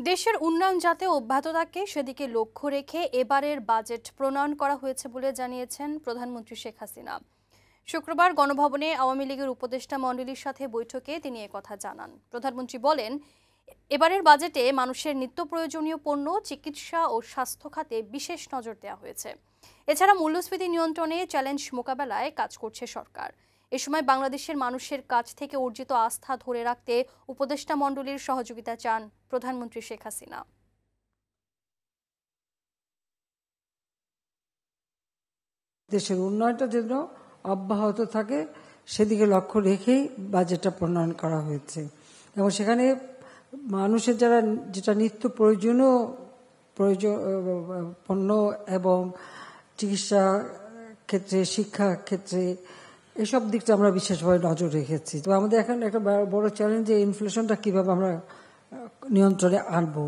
দেশের উন্নয়ন যাতে অব্যাহত থাকে সেদিকে লক্ষ্য রেখে এবারের বাজেট প্রণয়ন করা হয়েছে বলে জানিয়েছেন প্রধানমন্ত্রী শেখ হাসিনা। শুক্রবার গণভবনে আওয়ামী লীগের উপদেষ্টা মণ্ডলীর সাথে বৈঠকে তিনি একথা জানান। প্রধানমন্ত্রী বলেন, এবারের বাজেটে মানুষের নিত্য প্রয়োজনীয় পণ্য, চিকিৎসা ও স্বাস্থ্য খাতে বিশেষ নজর দেওয়া হয়েছে। এছাড়া মূল্যস্ফীতি নিয়ন্ত্রণে চ্যালেঞ্জ মোকাবেলায় কাজ করছে সরকার। এ সময় বাংলাদেশের মানুষের কাছ থেকে অর্জিত আস্থা ধরে রাখতে উপদেষ্টা মণ্ডলীর সহযোগিতা চান প্রধানমন্ত্রী শেখ হাসিনা। দেশের উন্নয়নটা যেন অব্যাহত থাকে সেদিকে লক্ষ্য রেখেই বাজেটটা প্রণয়ন করা হয়েছে এবং সেখানে মানুষের যেটা নিত্য প্রয়োজনীয় পণ্য এবং চিকিৎসা ক্ষেত্রে, শিক্ষা ক্ষেত্রে এসব দিকটা আমরা বিশেষভাবে নজর রেখেছি। তো আমাদের এখন একটা বড় চ্যালেঞ্জ, যে ইনফ্লেশনটা কিভাবে আমরা নিয়ন্ত্রণে আনবো।